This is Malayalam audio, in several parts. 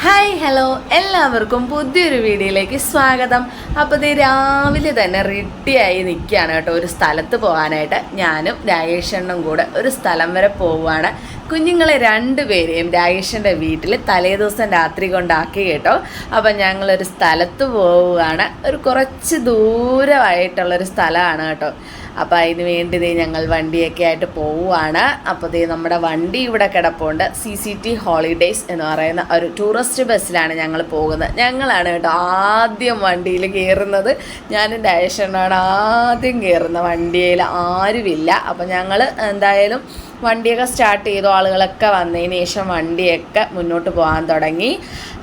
ഹായ് ഹലോ എല്ലാവർക്കും പുതിയൊരു വീഡിയോയിലേക്ക് സ്വാഗതം. അപ്പോൾ ഇത് രാവിലെ തന്നെ റെഡിയായി നിൽക്കുകയാണ് കേട്ടോ ഒരു സ്ഥലത്ത് പോകാനായിട്ട്. ഞാനും രാജേഷണ്ണും കൂടെ ഒരു സ്ഥലം വരെ പോവുകയാണ്. കുഞ്ഞുങ്ങളെ രണ്ടുപേരെയും രാജേഷൻ്റെ വീട്ടിൽ തലേദിവസം രാത്രി കൊണ്ടാക്കി കേട്ടോ. അപ്പം ഞങ്ങളൊരു സ്ഥലത്ത് പോവുകയാണ്. ഒരു കുറച്ച് ദൂരമായിട്ടുള്ളൊരു സ്ഥലമാണ് കേട്ടോ. അപ്പോൾ അതിന് വേണ്ടി ഞങ്ങൾ വണ്ടിയൊക്കെ ആയിട്ട് പോവുകയാണ്. അപ്പോൾ നമ്മുടെ വണ്ടി ഇവിടെ കിടപ്പുണ്ട്. CCT ഹോളിഡേയ്സ് എന്ന് പറയുന്ന ഒരു ടൂറിസ്റ്റ് ബസ്സിലാണ് ഞങ്ങൾ പോകുന്നത്. ഞങ്ങളാണ് കേട്ടോ ആദ്യം വണ്ടിയിൽ കയറുന്നത്. ഞാനും രാജേഷണ്ണാണ് ആദ്യം കയറുന്നത്. വണ്ടിയിൽ ആരുമില്ല. അപ്പോൾ ഞങ്ങൾ എന്തായാലും വണ്ടിയൊക്കെ സ്റ്റാർട്ട് ചെയ്തു. ആളുകളൊക്കെ വന്നതിന് ശേഷം വണ്ടിയൊക്കെ മുന്നോട്ട് പോകാൻ തുടങ്ങി.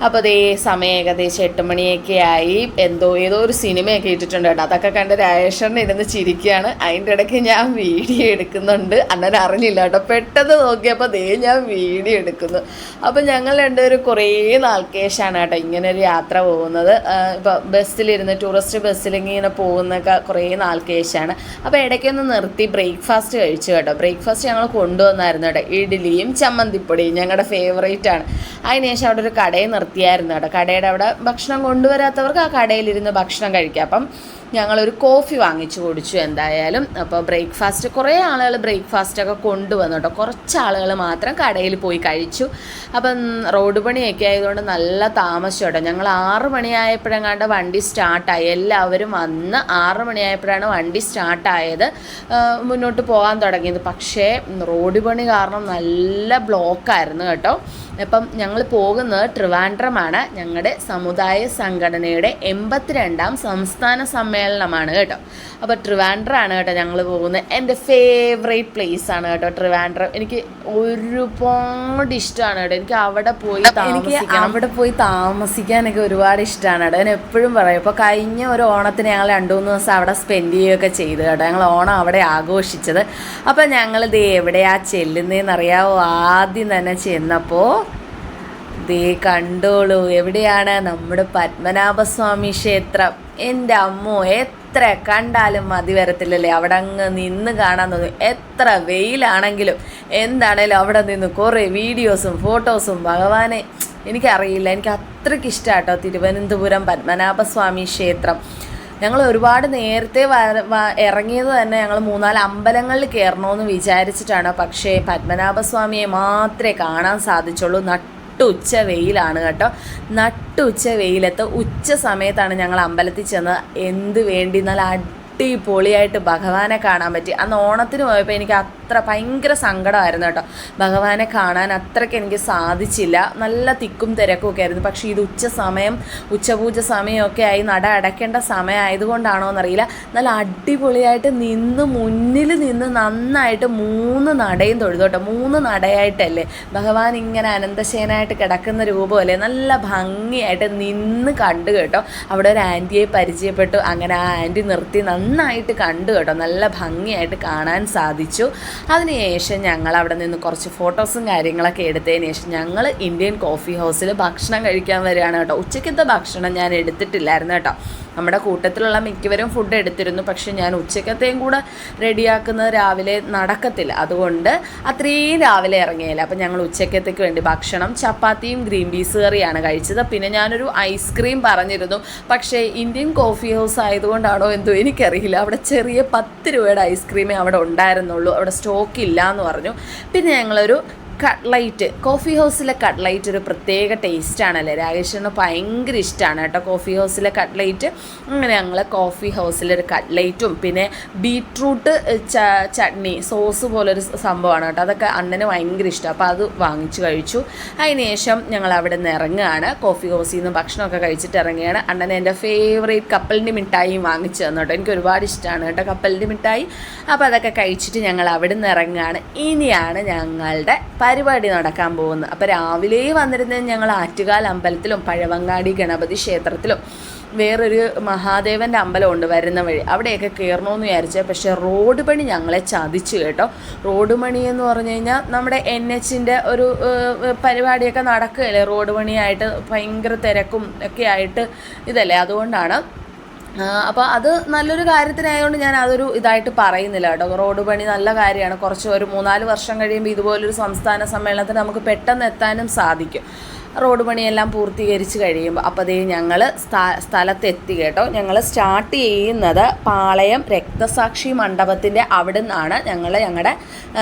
അപ്പോൾ സമയം ഏകദേശം 8 മണിയൊക്കെ ആയി. ഏതോ ഒരു സിനിമയൊക്കെ ഇട്ടിട്ടുണ്ട് കേട്ടോ. അതൊക്കെ കണ്ട് രാജേഷണ്ണൻ ഇരുന്ന് ചിരിക്കുകയാണ്. അതിൻ്റെ ഇടയ്ക്ക് ഞാൻ വീഡിയോ എടുക്കുന്നുണ്ട്. അണ്ണൻ അറിഞ്ഞില്ല കേട്ടോ. പെട്ടെന്ന് നോക്കിയപ്പോൾ ഞാൻ വീഡിയോ എടുക്കുന്നു. അപ്പോൾ ഞങ്ങൾ രണ്ടുപേരും കുറേ നാൾക്ക് ശേഷമാണ് കേട്ടോ ഇങ്ങനെ ഒരു യാത്ര പോകുന്നത്. ഇപ്പോൾ ബസ്സിലിരുന്ന് ടൂറിസ്റ്റ് ബസ്സിലിങ്ങനെ പോകുന്നൊക്കെ കുറേ നാൾക്ക് ശേഷമാണ്. അപ്പോൾ ഇടയ്ക്കൊന്ന് നിർത്തി ബ്രേക്ക്ഫാസ്റ്റ് കഴിച്ചു കേട്ടോ. ബ്രേക്ക്ഫാസ്റ്റ് ഞങ്ങൾ കൊണ്ടുവന്നായിരുന്നു കേട്ടോ. ഇഡ്ഡലിയും ചമ്മന്തിപ്പൊടിയും ഞങ്ങളുടെ ഫേവറേറ്റ് ആണ്. അതിനുശേഷം അവിടെ ഒരു കടയിൽ നിർത്തിയായിരുന്നു കേട്ടോ. കടയുടെ അവിടെ ഭക്ഷണം കൊണ്ടുവരാത്തവർക്ക് ആ കടയിലിരുന്ന് ഭക്ഷണം കഴിക്കാം. അപ്പം ഞങ്ങളൊരു കോഫി വാങ്ങിച്ചു കുടിച്ചു എന്തായാലും. അപ്പോൾ ബ്രേക്ക്ഫാസ്റ്റ് കുറേ ആളുകൾ ബ്രേക്ക്ഫാസ്റ്റൊക്കെ കൊണ്ടുവന്നു കേട്ടോ. കുറച്ച് ആളുകൾ മാത്രം കടയിൽ പോയി കഴിച്ചു. അപ്പം റോഡ് പണിയൊക്കെ ആയതുകൊണ്ട് നല്ല താമസിച്ചു കേട്ടോ. ഞങ്ങൾ 6 മണിയായപ്പോഴെങ്ങാണ്ട് വണ്ടി സ്റ്റാർട്ടായി. എല്ലാവരും വന്ന് 6 മണിയായപ്പോഴാണ് വണ്ടി സ്റ്റാർട്ടായത്, മുന്നോട്ട് പോകാൻ തുടങ്ങിയത്. പക്ഷേ റോഡ് പണി കാരണം നല്ല ബ്ലോക്കായിരുന്നു കേട്ടോ. അപ്പം ഞങ്ങൾ പോകുന്നത് ട്രിവാൻഡ്രമാണ്. ഞങ്ങളുടെ സമുദായ സംഘടനയുടെ 82ാം സംസ്ഥാന സമ്മേളനമാണ് കേട്ടോ. അപ്പോൾ ട്രിവാൻഡ്രമാണ് കേട്ടോ ഞങ്ങൾ പോകുന്നത്. എൻ്റെ ഫേവറേറ്റ് പ്ലേസ് ആണ് കേട്ടോ ട്രിവാൻഡ്രം. എനിക്ക് ഒരുപാട് ഇഷ്ടമാണ് കേട്ടോ. എനിക്ക് അവിടെ പോയി താമസിക്കാനൊക്കെ ഒരുപാട് ഇഷ്ടമാണ് കേട്ടോ. ഞാൻ എപ്പോഴും പറയും. ഇപ്പോൾ കഴിഞ്ഞ ഒരു ഓണത്തിന് ഞങ്ങൾ 2-3 ദിവസം അവിടെ സ്പെൻഡ് ചെയ്യുകയൊക്കെ ചെയ്തു കേട്ടോ. ഞങ്ങൾ ഓണം അവിടെ ആഘോഷിച്ചത്. അപ്പം ഞങ്ങൾ എവിടെയാ ചെല്ലുന്നതെന്നറിയാമോ? ആദ്യം തന്നെ ചെന്നപ്പോൾ കണ്ടോളൂ, എവിടെയാണ്? നമ്മുടെ പത്മനാഭസ്വാമി ക്ഷേത്രം. എൻ്റെ അമ്മോ, എത്ര കണ്ടാലും മതി വരത്തില്ലല്ലേ. അവിടെ അങ്ങ് നിന്ന് കാണാൻ തോന്നും. എത്ര വെയിലാണെങ്കിലും എന്താണേലും അവിടെ നിന്ന് കുറേ വീഡിയോസും ഫോട്ടോസും. ഭഗവാനെ, എനിക്കറിയില്ല, എനിക്ക് അത്രയ്ക്ക് ഇഷ്ടമാണ് കേട്ടോ തിരുവനന്തപുരം പത്മനാഭസ്വാമി ക്ഷേത്രം. ഞങ്ങൾ ഒരുപാട് നേരത്തെ ഇറങ്ങിയത് തന്നെ ഞങ്ങൾ 3-4 അമ്പലങ്ങളിൽ കയറണമെന്ന് വിചാരിച്ചിട്ടാണ്. പക്ഷേ പത്മനാഭസ്വാമിയെ മാത്രമേ കാണാൻ സാധിച്ചുള്ളൂ. നട്ടുച്ച വെയിലാണ് കേട്ടോ. നട്ടുച്ച വെയിലത്ത് ഉച്ച സമയത്താണ് ഞങ്ങൾ അമ്പലത്തിൽ ചെന്നത്. എന്ത് വേണ്ടി നല്ല അടിപൊളിയായിട്ട് ഭഗവാനെ കാണാൻ പറ്റി. അന്ന് ഓണത്തിന് പോയപ്പോൾ എനിക്ക് ഭയങ്കര സങ്കടമായിരുന്നു കേട്ടോ. ഭഗവാനെ കാണാൻ അത്രയ്ക്ക് എനിക്ക് സാധിച്ചില്ല. നല്ല തിക്കും തിരക്കും ഒക്കെ ആയിരുന്നു. പക്ഷേ ഇത് ഉച്ചപൂജ സമയമൊക്കെ ആയി, നട അടയ്ക്കേണ്ട സമയമായതുകൊണ്ടാണോ എന്നറിയില്ല, നല്ല അടിപൊളിയായിട്ട് മുന്നിൽ നിന്ന് നന്നായിട്ട് 3 നടയും തൊഴുതു കേട്ടോ. 3 നടയായിട്ടല്ലേ ഭഗവാൻ ഇങ്ങനെ അനന്തശയനായിട്ട് കിടക്കുന്ന രൂപമല്ലേ. നല്ല ഭംഗിയായിട്ട് നിന്ന് കണ്ടു കേട്ടോ. അവിടെ ഒരു ആൻറ്റിയെ പരിചയപ്പെട്ടു. അങ്ങനെ ആ ആൻറ്റി നിർത്തി നന്നായിട്ട് കണ്ടു കേട്ടോ. നല്ല ഭംഗിയായിട്ട് കാണാൻ സാധിച്ചു. അതിനുശേഷം ഞങ്ങൾ അവിടെ നിന്ന് കുറച്ച് ഫോട്ടോസും കാര്യങ്ങളൊക്കെ എടുത്തതിന് ശേഷം ഞങ്ങൾ ഇന്ത്യൻ കോഫി ഹൗസിൽ ഭക്ഷണം കഴിക്കാൻ വരികയാണ് കേട്ടോ. ഉച്ചയ്ക്കത്തെ ഭക്ഷണം ഞാൻ എടുത്തിട്ടില്ലായിരുന്നു കേട്ടോ. നമ്മുടെ കൂട്ടത്തിലുള്ള മിക്കവരും ഫുഡ് എടുത്തിരുന്നു. പക്ഷെ ഞാൻ ഉച്ചക്കത്തെയും കൂടെ റെഡിയാക്കുന്നത് രാവിലെ നടക്കത്തില്ല. അതുകൊണ്ട് അത്രയും രാവിലെ ഇറങ്ങിയില്ല. അപ്പം ഞങ്ങൾ ഉച്ചക്കത്തേക്ക് വേണ്ടി ഭക്ഷണം ചപ്പാത്തിയും ഗ്രീൻ പീസ് കറിയാണ് കഴിച്ചത്. പിന്നെ ഞാനൊരു ഐസ്ക്രീം പറഞ്ഞിരുന്നു. പക്ഷേ ഇന്ത്യൻ കോഫി ഹൗസ് ആയതുകൊണ്ടാണോ എന്തോ എനിക്കറിയില്ല, അവിടെ ചെറിയ 10 രൂപയുടെ ഐസ്ക്രീമേ അവിടെ ഉണ്ടായിരുന്നുള്ളൂ. അവിടെ സ്റ്റോക്ക് ഇല്ല എന്ന് പറഞ്ഞു. പിന്നെ ഞങ്ങളൊരു കട്ട്ലൈറ്റ്, കോഫി ഹൗസിലെ കട്ട്ലൈറ്റ് ഒരു പ്രത്യേക ടേസ്റ്റാണല്ലേ. രാകേഷിന് ഭയങ്കര ഇഷ്ടമാണ് കേട്ടോ കോഫി ഹൗസിലെ കട്ട്ലൈറ്റ്. അങ്ങനെ ഞങ്ങൾ കോഫി ഹൗസിലൊരു കട്ട്ലൈറ്റും പിന്നെ ബീട്രൂട്ട് ചട്നി സോസ് പോലൊരു സംഭവമാണ് കേട്ടോ. അതൊക്കെ അണ്ണന് ഭയങ്കര ഇഷ്ടം. അപ്പോൾ അത് വാങ്ങിച്ചു കഴിച്ചു. അതിനുശേഷം ഞങ്ങൾ അവിടെ നിന്ന് ഇറങ്ങുകയാണ്. കോഫി ഹൗസിൽ നിന്ന് ഭക്ഷണമൊക്കെ കഴിച്ചിട്ട് ഇറങ്ങുകയാണ്. അണ്ണന് എൻ്റെ ഫേവറേറ്റ് കപ്പലിൻ്റെ മിഠായിയും വാങ്ങിച്ചു തന്നു കേട്ടോ. എനിക്ക് ഒരുപാട് ഇഷ്ടമാണ് കേട്ടോ കപ്പലിൻ്റെ മിഠായി. അപ്പോൾ അതൊക്കെ കഴിച്ചിട്ട് ഞങ്ങൾ അവിടെ നിന്ന് ഇറങ്ങുകയാണ്. ഇനിയാണ് ഞങ്ങളുടെ പരിപാടി നടക്കാൻ പോകുന്നത്. അപ്പോൾ രാവിലെ വന്നിരുന്നത് ഞങ്ങൾ ആറ്റുകാൽ അമ്പലത്തിലും പഴവങ്ങാടി ഗണപതി ക്ഷേത്രത്തിലും വേറൊരു മഹാദേവൻ്റെ അമ്പലമുണ്ട് വരുന്ന വഴി, അവിടെയൊക്കെ കയറണമെന്ന് വിചാരിച്ചത്. പക്ഷേ റോഡ് പണി ഞങ്ങളെ ചതിച്ചു കേട്ടോ. റോഡ് പണി എന്ന് പറഞ്ഞു കഴിഞ്ഞാൽ നമ്മുടെ NHൻ്റെ ഒരു പരിപാടിയൊക്കെ നടക്കുകയല്ലേ. റോഡ് പണിയായിട്ട് ഭയങ്കര തിരക്കും ഒക്കെ ആയിട്ട് ഇതല്ലേ. അതുകൊണ്ടാണ് അപ്പോൾ അത് നല്ലൊരു കാര്യത്തിനായതുകൊണ്ട് ഞാൻ അതൊരു ഇതായിട്ട് പറയുന്നില്ല കേട്ടോ. റോഡ് പണി നല്ല കാര്യമാണ്. കുറച്ച് ഒരു 3-4 വർഷം കഴിയുമ്പോൾ ഇതുപോലൊരു സംസ്ഥാന സമ്മേളനത്തിന് നമുക്ക് പെട്ടെന്ന് എത്താനും സാധിക്കും. റോഡ് പണിയെല്ലാം പൂർത്തീകരിച്ച് കഴിയുമ്പോൾ. അപ്പോൾ അതേ ഞങ്ങൾ സ്ഥലത്തെത്തി കേട്ടോ. ഞങ്ങൾ സ്റ്റാർട്ട് ചെയ്യുന്നത് പാളയം രക്തസാക്ഷി മണ്ഡപത്തിൻ്റെ അവിടെ നിന്നാണ് ഞങ്ങളുടെ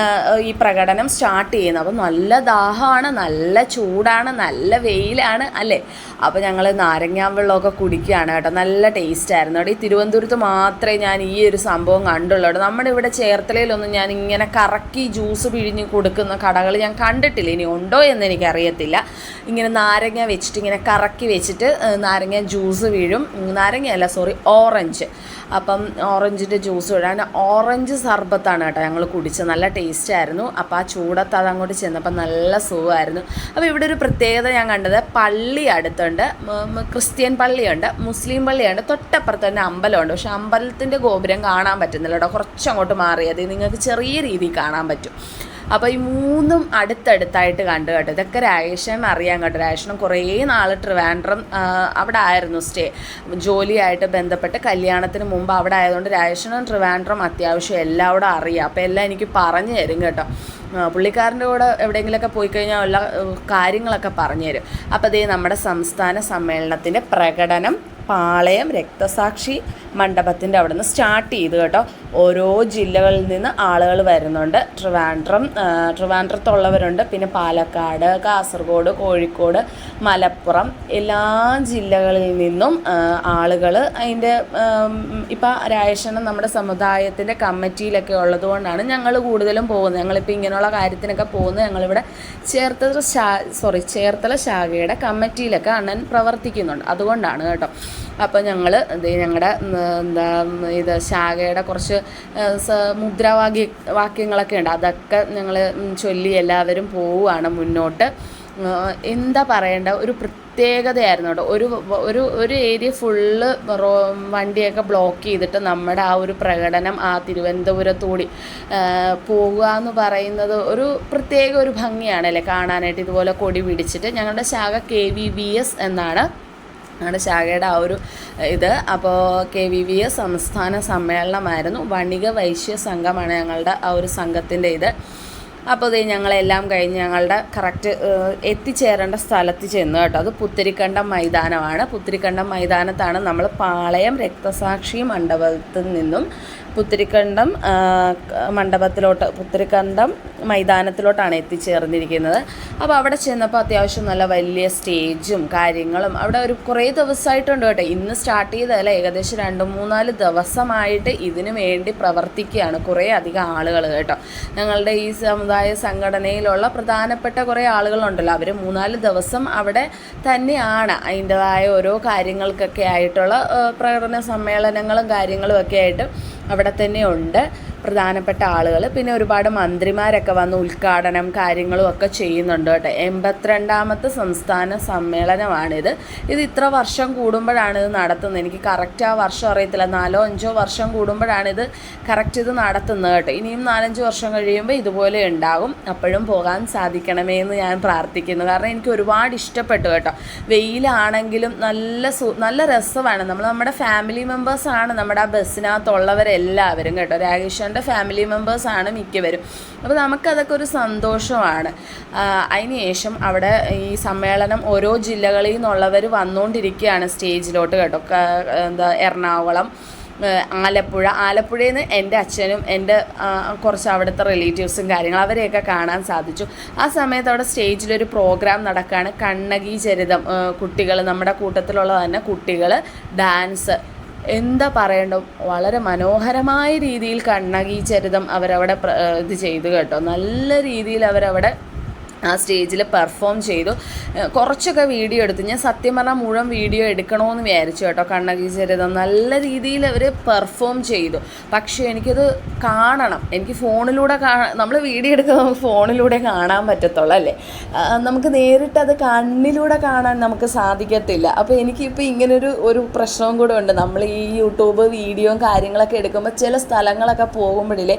ഈ പ്രകടനം സ്റ്റാർട്ട് ചെയ്യുന്നത്. അപ്പോൾ നല്ല ദാഹമാണ്, നല്ല ചൂടാണ്, നല്ല വെയിലാണ് അല്ലേ. അപ്പോൾ ഞങ്ങൾ നാരങ്ങാ വെള്ളമൊക്കെ കുടിക്കുകയാണ് കേട്ടോ. നല്ല ടേസ്റ്റായിരുന്നു കേട്ടോ. ഈ തിരുവനന്തപുരത്ത് മാത്രമേ ഞാൻ ഈ ഒരു സംഭവം കണ്ടുള്ളൂ കേട്ടോ. നമ്മുടെ ഇവിടെ ചേർത്തലയിലൊന്നും ഞാൻ ഇങ്ങനെ കറക്കി ജ്യൂസ് പിഴിഞ്ഞ് കൊടുക്കുന്ന കടകൾ ഞാൻ കണ്ടിട്ടില്ല. ഇനി ഉണ്ടോ എന്ന് എനിക്കറിയത്തില്ല. ഇങ്ങനെ നാരങ്ങ വെച്ചിട്ട് ഇങ്ങനെ കറക്കി വെച്ചിട്ട് നാരങ്ങ ജ്യൂസ് വീഴും. ഓറഞ്ച്. അപ്പം ഓറഞ്ചിൻ്റെ ജ്യൂസ് വീഴാൻ ഓറഞ്ച് സർബത്താണ് കേട്ടോ ഞങ്ങൾ കുടിച്ചത്. നല്ല ടേസ്റ്റായിരുന്നു. അപ്പോൾ ആ ചൂടത്ത് അത് അങ്ങോട്ട് ചെന്നപ്പോൾ നല്ല സുഖമായിരുന്നു. അപ്പോൾ ഇവിടെ ഒരു പ്രത്യേകത ഞാൻ കണ്ടത്, പള്ളി അടുത്തുണ്ട്, ക്രിസ്ത്യൻ പള്ളിയുണ്ട്, മുസ്ലിം പള്ളിയുണ്ട്, തൊട്ടപ്പുറത്ത് തന്നെ അമ്പലമുണ്ട്. പക്ഷേ അമ്പലത്തിൻ്റെ ഗോപുരം കാണാൻ പറ്റുന്നില്ല കേട്ടോ. കുറച്ചങ്ങോട്ട് മാറിയത് നിങ്ങൾക്ക് ചെറിയ രീതിയിൽ കാണാൻ പറ്റും. അപ്പോൾ ഈ മൂന്നും അടുത്തടുത്തായിട്ട് കണ്ടു കേട്ടോ. ഇതൊക്കെ രാജേഷന് അറിയാൻ കേട്ടോ. രാജേഷനും കുറേ നാൾ ട്രിവാൻഡ്രം അവിടെ ആയിരുന്നു സ്റ്റേ, ജോലിയായിട്ട് ബന്ധപ്പെട്ട് കല്യാണത്തിന് മുമ്പ് അവിടെ ആയതുകൊണ്ട് രാജേഷനും ട്രിവാൻഡ്രം അത്യാവശ്യം എല്ലാവരും അറിയാം. അപ്പോൾ എല്ലാം എനിക്ക് പറഞ്ഞു തരും കേട്ടോ. പുള്ളിക്കാരൻ്റെ കൂടെ എവിടെയെങ്കിലുമൊക്കെ പോയി കഴിഞ്ഞാൽ എല്ലാ കാര്യങ്ങളൊക്കെ പറഞ്ഞു തരും. അപ്പോൾ അതേ നമ്മുടെ സംസ്ഥാന സമ്മേളനത്തിൻ്റെ പ്രകടനം പാളയം രക്തസാക്ഷി മണ്ഡപത്തിൻ്റെ അവിടെ നിന്ന് സ്റ്റാർട്ട് ചെയ്തു കേട്ടോ. ഓരോ ജില്ലകളിൽ നിന്ന് ആളുകൾ വരുന്നുണ്ട്. ട്രിവാൻഡ്രത്തുള്ളവരുണ്ട്, പിന്നെ പാലക്കാട്, കാസർഗോഡ്, കോഴിക്കോട്, മലപ്പുറം, എല്ലാ ജില്ലകളിൽ നിന്നും ആളുകൾ അതിൻ്റെ ഇപ്പം രാജേഷന് നമ്മുടെ സമുദായത്തിൻ്റെ കമ്മിറ്റിയിലൊക്കെ ഉള്ളതുകൊണ്ടാണ് ഞങ്ങൾ കൂടുതലും പോകുന്നത്. ഞങ്ങളിപ്പോൾ ഇങ്ങനെയുള്ള കാര്യത്തിനൊക്കെ പോകുന്നത് ഞങ്ങളിവിടെ ചേർത്തല ശാഖയുടെ കമ്മിറ്റിയിലൊക്കെ അണ്ണൻ പ്രവർത്തിക്കുന്നുണ്ട്, അതുകൊണ്ടാണ് കേട്ടോ. അപ്പോൾ ഞങ്ങൾ ഞങ്ങളുടെ ശാഖയുടെ കുറച്ച് വാക്യങ്ങളൊക്കെ ഉണ്ട്, അതൊക്കെ ഞങ്ങൾ ചൊല്ലി എല്ലാവരും പോവുകയാണ് മുന്നോട്ട്. എന്താ പറയേണ്ട, ഒരു പ്രത്യേകതയായിരുന്നു കേട്ടോ. ഒരു ഏരിയ ഫുള്ള് വണ്ടിയൊക്കെ ബ്ലോക്ക് ചെയ്തിട്ട് നമ്മുടെ ആ ഒരു പ്രകടനം ആ തിരുവനന്തപുരത്തൂടി പോകുക എന്ന് പറയുന്നത് ഒരു പ്രത്യേക ഒരു ഭംഗിയാണല്ലേ കാണാനായിട്ട്. ഇതുപോലെ കൊടി പിടിച്ചിട്ട് ഞങ്ങളുടെ ശാഖ KVVS എന്നാണ് ഞങ്ങളുടെ ശാഖയുടെ ആ ഒരു ഇത്. അപ്പോൾ KVVS സംസ്ഥാന സമ്മേളനമായിരുന്നു. വണിക വൈശ്യ സംഘമാണ് ഞങ്ങളുടെ ആ ഒരു സംഘത്തിൻ്റെ ഇത്. അപ്പോൾ ഇത് ഞങ്ങളെല്ലാം കഴിഞ്ഞ് ഞങ്ങളുടെ കറക്റ്റ് എത്തിച്ചേരേണ്ട സ്ഥലത്ത് ചെന്നു കേട്ടോ. അത് പുത്തരിക്കണ്ടം മൈതാനമാണ്. പുത്തരിക്കണ്ടം മൈതാനത്താണ് നമ്മൾ പാളയം രക്തസാക്ഷി മണ്ഡപത്തിൽ നിന്നും പുത്തരിക്കണ്ടം മൈതാനത്തിലോട്ടാണ് എത്തിച്ചേർന്നിരിക്കുന്നത്. അപ്പോൾ അവിടെ ചെന്നപ്പോൾ അത്യാവശ്യം നല്ല വലിയ സ്റ്റേജും കാര്യങ്ങളും അവിടെ ഒരു കുറേ ദിവസമായിട്ടുണ്ട് കേട്ടോ. ഇന്ന് സ്റ്റാർട്ട് ചെയ്തതല്ല, ഏകദേശം 2-3-4 ദിവസമായിട്ട് ഇതിനു വേണ്ടി പ്രവർത്തിക്കുകയാണ് കുറേ അധികം ആളുകൾ കേട്ടോ. ഞങ്ങളുടെ ഈ സമുദായ സംഘടനയിലുള്ള പ്രധാനപ്പെട്ട കുറേ ആളുകളുണ്ടല്ലോ, അവർ 3-4 ദിവസം അവിടെ തന്നെയാണ് അതിൻ്റെതായ ഓരോ കാര്യങ്ങൾക്കൊക്കെ ആയിട്ടുള്ള പ്രകടന സമ്മേളനങ്ങളും കാര്യങ്ങളും ഒക്കെ ആയിട്ട് അവിടെ തന്നെ ഉണ്ട് പ്രധാനപ്പെട്ട ആളുകൾ. പിന്നെ ഒരുപാട് മന്ത്രിമാരൊക്കെ വന്ന് ഉദ്ഘാടനം കാര്യങ്ങളും ഒക്കെ ചെയ്യുന്നുണ്ട് കേട്ടോ. 82ാമത്തെ സംസ്ഥാന സമ്മേളനമാണിത്. ഇത് ഇത്ര വർഷം കൂടുമ്പോഴാണ് ഇത് നടത്തുന്നത്. എനിക്ക് കറക്റ്റ് ആ വർഷം അറിയത്തില്ല, 4-5 വർഷം കൂടുമ്പോഴാണ് ഇത് കറക്റ്റ് ഇത് നടത്തുന്നത് കേട്ടോ. ഇനിയും 4-5 വർഷം കഴിയുമ്പോൾ ഇതുപോലെ ഉണ്ടാകും. അപ്പോഴും പോകാൻ സാധിക്കണമേ എന്ന് ഞാൻ പ്രാർത്ഥിക്കുന്നു. കാരണം എനിക്ക് ഒരുപാട് ഇഷ്ടപ്പെട്ടു കേട്ടോ. വെയിലാണെങ്കിലും നല്ല രസമാണ്. നമ്മുടെ ഫാമിലി മെമ്പേഴ്സാണ് നമ്മുടെ ആ ബസ്സിനകത്തുള്ളവരെല്ലാവരും കേട്ടോ. രാകേഷ് ഫാമിലി മെമ്പേഴ്സാണ് മിക്കവരും. അപ്പോൾ നമുക്കതൊക്കെ ഒരു സന്തോഷമാണ്. അതിനുശേഷം അവിടെ ഈ സമ്മേളനം ഓരോ ജില്ലകളിൽ നിന്നുള്ളവർ വന്നുകൊണ്ടിരിക്കുകയാണ് സ്റ്റേജിലോട്ട് കേട്ടോ. എറണാകുളം, ആലപ്പുഴയിൽ നിന്ന് എൻ്റെ അച്ഛനും എൻ്റെ കുറച്ച് അവിടുത്തെ റിലേറ്റീവ്സും അവരെയൊക്കെ കാണാൻ സാധിച്ചു. ആ സമയത്ത് അവിടെ സ്റ്റേജിലൊരു പ്രോഗ്രാം നടക്കുകയാണ്. കണ്ണകി ചരിതം, കുട്ടികൾ നമ്മുടെ കൂട്ടത്തിലുള്ള തന്നെ കുട്ടികൾ ഡാൻസ്, എന്താ പറയണ്ട, വളരെ മനോഹരമായ രീതിയിൽ കണ്ണകി ചരിതം അവരവിടെ ഇത് ചെയ്തു കേട്ടോ. നല്ല രീതിയിൽ അവരവിടെ ആ സ്റ്റേജിൽ പെർഫോം ചെയ്തു. കുറച്ചൊക്കെ വീഡിയോ എടുത്തു. ഞാൻ സത്യം പറഞ്ഞാൽ മുഴുവൻ വീഡിയോ എടുക്കണമെന്ന് വിചാരിച്ചു കേട്ടോ. കണ്ണകി ചരിതം നല്ല രീതിയിൽ അവർ പെർഫോം ചെയ്തു. പക്ഷേ എനിക്കത് കാണണം, എനിക്ക് ഫോണിലൂടെ നമ്മൾ വീഡിയോ എടുക്കുന്നത് നമുക്ക് ഫോണിലൂടെ കാണാൻ പറ്റത്തുള്ളൂ അല്ലേ, നമുക്ക് നേരിട്ടത് കണ്ണിലൂടെ കാണാൻ നമുക്ക് സാധിക്കത്തില്ല. അപ്പോൾ എനിക്കിപ്പോൾ ഇങ്ങനൊരു പ്രശ്നവും കൂടെ ഉണ്ട്. നമ്മൾ ഈ യൂട്യൂബ് വീഡിയോയും കാര്യങ്ങളൊക്കെ എടുക്കുമ്പോൾ ചില സ്ഥലങ്ങളൊക്കെ പോകുമ്പോഴില്ലേ,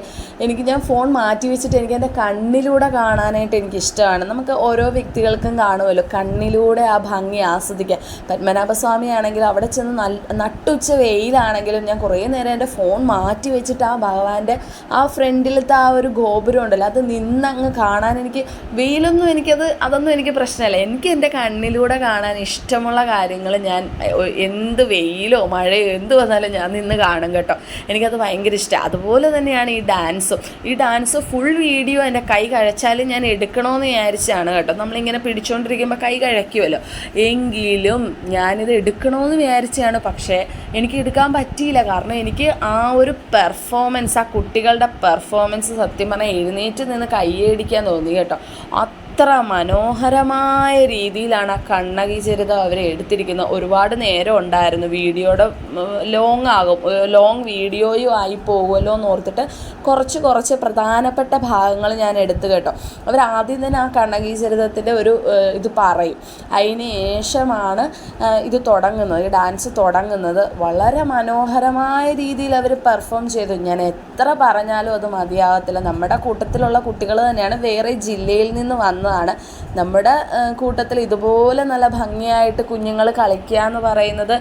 ഞാൻ ഫോൺ മാറ്റി വെച്ചിട്ട് എനിക്ക് എൻ്റെ കണ്ണിലൂടെ കാണാനായിട്ട് എനിക്കിഷ്ടമാണ് ഇഷ്ടമാണ്. നമുക്ക് ഓരോ വ്യക്തികൾക്കും കാണുമല്ലോ കണ്ണിലൂടെ ആ ഭംഗി ആസ്വദിക്കാൻ. പത്മനാഭസ്വാമി ആണെങ്കിൽ അവിടെ ചെന്ന് നട്ടുച്ച വെയിലാണെങ്കിലും ഞാൻ കുറേ നേരം എൻ്റെ ഫോൺ മാറ്റി വെച്ചിട്ട് ആ ഭഗവാന്റെ ആ ഫ്രണ്ടിലത്തെ ആ ഒരു ഗോപുരം ഉണ്ടല്ലോ അത് നിന്നങ്ങ് കാണാൻ എനിക്ക് വെയിലൊന്നും അതൊന്നും എനിക്ക് പ്രശ്നമല്ല. എനിക്ക് എൻ്റെ കണ്ണിലൂടെ കാണാൻ ഇഷ്ടമുള്ള കാര്യങ്ങൾ ഞാൻ എന്ത് വെയിലോ മഴയോ എന്ത് വന്നാലും ഞാൻ നിന്ന് കാണും കേട്ടോ. എനിക്കത് ഭയങ്കര ഇഷ്ടമാണ്. അതുപോലെ തന്നെയാണ് ഈ ഡാൻസ് ഫുൾ വീഡിയോ എൻ്റെ കൈ കഴിച്ചാലും ഞാൻ എടുക്കണമെന്ന് വിചാരിച്ചാണ് കേട്ടോ. നമ്മളിങ്ങനെ പിടിച്ചുകൊണ്ടിരിക്കുമ്പോൾ കൈ കഴിക്കുമല്ലോ, എങ്കിലും ഞാനിത് എടുക്കണമെന്ന് വിചാരിച്ചാണ്. പക്ഷേ എനിക്ക് എടുക്കാൻ പറ്റിയില്ല. കാരണം എനിക്ക് ആ ഒരു പെർഫോമൻസ്, ആ കുട്ടികളുടെ പെർഫോമൻസ് സത്യം പറഞ്ഞാൽ എഴുന്നേറ്റ് നിന്ന് കൈയടിക്കാൻ തോന്നി കേട്ടോ. അത്ര മനോഹരമായ രീതിയിലാണ് ആ കണ്ണകി ചരിതം അവർ എടുത്തിരിക്കുന്നത്. ഒരുപാട് നേരം ഉണ്ടായിരുന്നു, വീഡിയോയുടെ ലോങ് വീഡിയോയും ആയി പോകുമല്ലോ എന്ന് ഓർത്തിട്ട് കുറച്ച് പ്രധാനപ്പെട്ട ഭാഗങ്ങൾ ഞാൻ എടുത്തു കേട്ടോ. അവർ ആദ്യം തന്നെ ആ കണ്ണകി ചരിതത്തിൻ്റെ ഒരു ഇത് പറയും, അതിന് ശേഷമാണ് ഇത് തുടങ്ങുന്നത്, ഈ ഡാൻസ് തുടങ്ങുന്നത്. വളരെ മനോഹരമായ രീതിയിൽ അവർ പെർഫോം ചെയ്തു. ഞാൻ എത്ര പറഞ്ഞാലും അത് മതിയാകത്തില്ല. നമ്മുടെ കൂട്ടത്തിലുള്ള കുട്ടികൾ തന്നെയാണ്, വേറെ ജില്ലയിൽ നിന്ന് വന്നതാണ്. നമ്മുടെ കൂട്ടത്തിൽ ഇതുപോലെ നല്ല ഭംഗിയായിട്ട് കുഞ്ഞുങ്ങൾ കളിക്കുക എന്ന് പറയുന്നത്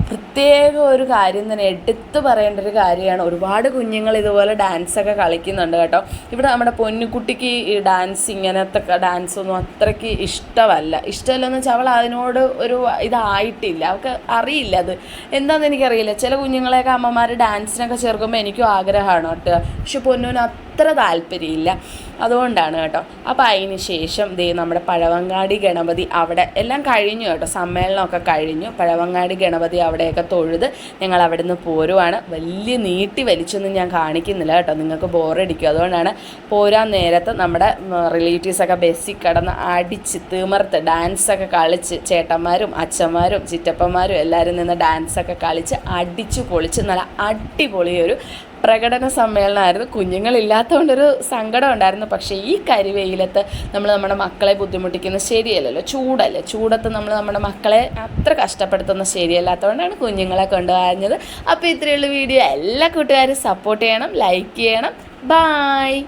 പ്രത്യേക ഒരു കാര്യം തന്നെ, എടുത്തു പറയേണ്ട ഒരു കാര്യമാണ്. ഒരുപാട് കുഞ്ഞുങ്ങൾ ഇതുപോലെ ഡാൻസൊക്കെ കളിക്കുന്നുണ്ട് കേട്ടോ. ഇവിടെ നമ്മുടെ പൊന്നുകുട്ടിക്ക് ഈ ഡാൻസ്, ഇങ്ങനത്തെ ഡാൻസൊന്നും അത്രയ്ക്ക് ഇഷ്ടമല്ലെന്ന് വെച്ചാൽ അവൾ അതിനോട് ഒരു ഇതായിട്ടില്ല, അവൾക്ക് അറിയില്ല അത് എന്താണെന്ന് എനിക്കറിയില്ല. ചില കുഞ്ഞുങ്ങളെയൊക്കെ അമ്മമാർ ഡാൻസിനൊക്കെ ചേർക്കുമ്പോൾ എനിക്കും ആഗ്രഹമാണ് കേട്ടോ, പക്ഷെ പൊന്നുവിന് അത്ര താല്പര്യമില്ല. അതുകൊണ്ടാണ് കേട്ടോ. അപ്പോൾ അതിന് ശേഷം നമ്മുടെ പഴവങ്ങാടി ഗണപതി അവിടെ എല്ലാം കഴിഞ്ഞു കേട്ടോ, സമ്മേളനമൊക്കെ കഴിഞ്ഞു. പഴവങ്ങാടി ഗണപതി അവിടെയൊക്കെ തൊഴുത് ഞങ്ങൾ അവിടെ നിന്ന് പോരുവാണ്. വലിയ നീട്ടി വലിച്ചൊന്നും ഞാൻ കാണിക്കുന്നില്ല കേട്ടോ, നിങ്ങൾക്ക് ബോറടിക്കും. അതുകൊണ്ടാണ് പോരാൻ നേരത്ത് നമ്മുടെ റിലേറ്റീവ്സൊക്കെ ബസ്സിൽ കിടന്ന് അടിച്ച് തിമിർത്ത് ഡാൻസൊക്കെ കളിച്ച്, ചേട്ടന്മാരും അച്ഛന്മാരും ചിറ്റപ്പന്മാരും എല്ലാവരും നിന്ന് ഡാൻസൊക്കെ കളിച്ച് അടിച്ച് പൊളിച്ച് നല്ല അടിപൊളിയൊരു പ്രകടന സമ്മേളനമായിരുന്നു. കുഞ്ഞുങ്ങളില്ലാത്തതുകൊണ്ടൊരു സങ്കടം ഉണ്ടായിരുന്നു. പക്ഷേ ഈ കരിവെയിലത്ത് നമ്മൾ നമ്മുടെ മക്കളെ ബുദ്ധിമുട്ടിക്കുന്നത് ശരിയല്ലല്ലോ, ചൂടത്ത് നമ്മൾ നമ്മുടെ മക്കളെ അത്ര കഷ്ടപ്പെടുത്തുന്നത് ശരിയല്ലാത്തതുകൊണ്ടാണ് കുഞ്ഞുങ്ങളെ കൊണ്ടുപോയത്. അപ്പോൾ ഇത്രയുള്ള വീഡിയോ എല്ലാ കൂട്ടുകാരും സപ്പോർട്ട് ചെയ്യണം, ലൈക്ക് ചെയ്യണം. ബായ്.